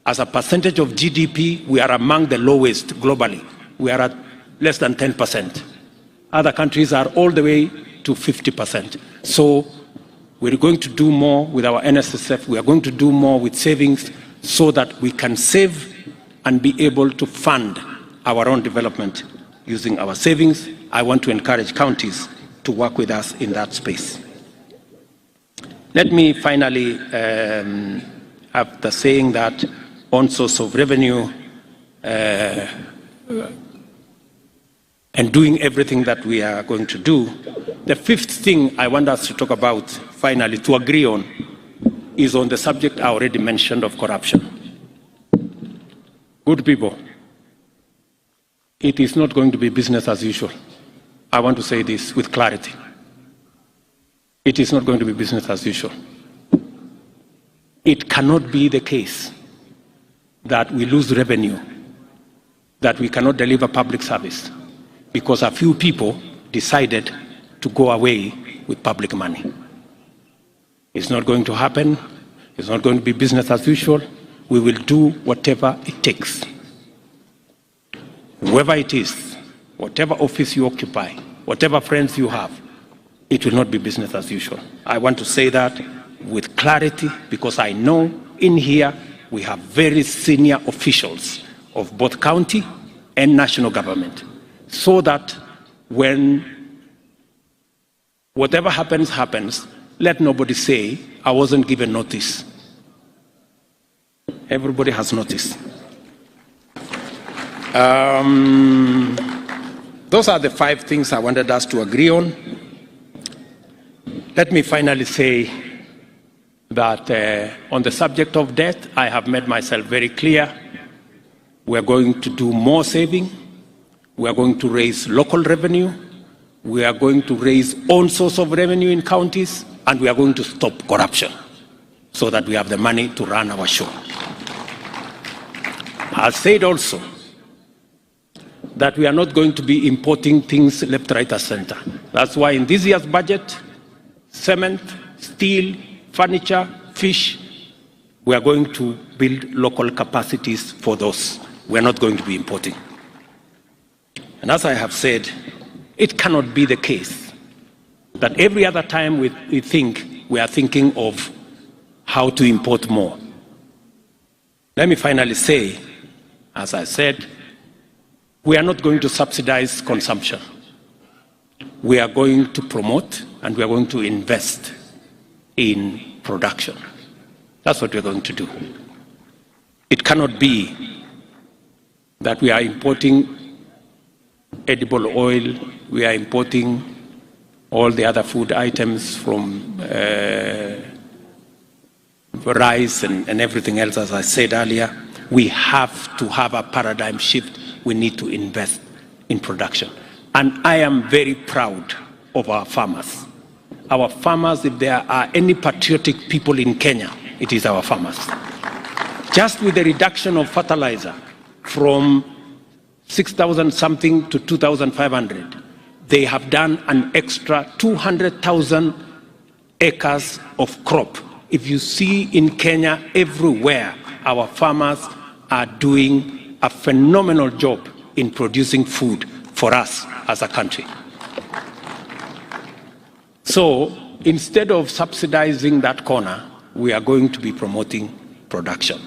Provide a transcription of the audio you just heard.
As a percentage of GDP, we are among the lowest globally. We are at less than 10%. Other countries are all the way to 50%. So we're going to do more with our NSSF. We are going to do more with savings so that we can save and be able to fund our own development using our savings. I want to encourage counties to work with us in that space. Let me finally have the saying that on source of revenue and doing everything that we are going to do. The fifth thing I want us to talk about, finally, to agree on, is on the subject I already mentioned of corruption. Good people, it is not going to be business as usual. I want to say this with clarity. It is not going to be business as usual. It cannot be the case that we lose revenue, that we cannot deliver public service because a few people decided to go away with public money. It's not going to happen. It's not going to be business as usual. We will do whatever it takes. Whoever it is, whatever office you occupy, whatever friends you have, it will not be business as usual. I want to say that with clarity because I know in here we have very senior officials of both county and national government, so that when whatever happens, happens, let nobody say, I wasn't given notice. Everybody has notice. Those are the 5 things I wanted us to agree on. Let me finally say that on the subject of debt, I have made myself very clear. We're going to do more saving. We are going to raise local revenue. We are going to raise own source of revenue in counties, and we are going to stop corruption so that we have the money to run our show. I said also that we are not going to be importing things left, right, or center. That's why in this year's budget, cement, steel, furniture, fish, we are going to build local capacities for those. We are not going to be importing. And as I have said, it cannot be the case that every other time we think, we are thinking of how to import more. Let me finally say, as I said, we are not going to subsidize consumption. We are going to promote and we are going to invest in production. That's what we're going to do. It cannot be that we are importing edible oil, we are importing all the other food items from rice and everything else, as I said earlier. We have to have a paradigm shift. We need to invest in production. And I am very proud of our farmers. Our farmers, if there are any patriotic people in Kenya, it is our farmers. Just with the reduction of fertilizer from 6,000 something to 2,500, they have done an extra 200,000 acres of crop. If you see in Kenya, everywhere, our farmers are doing a phenomenal job in producing food for us as a country. So instead of subsidizing that corner, we are going to be promoting production.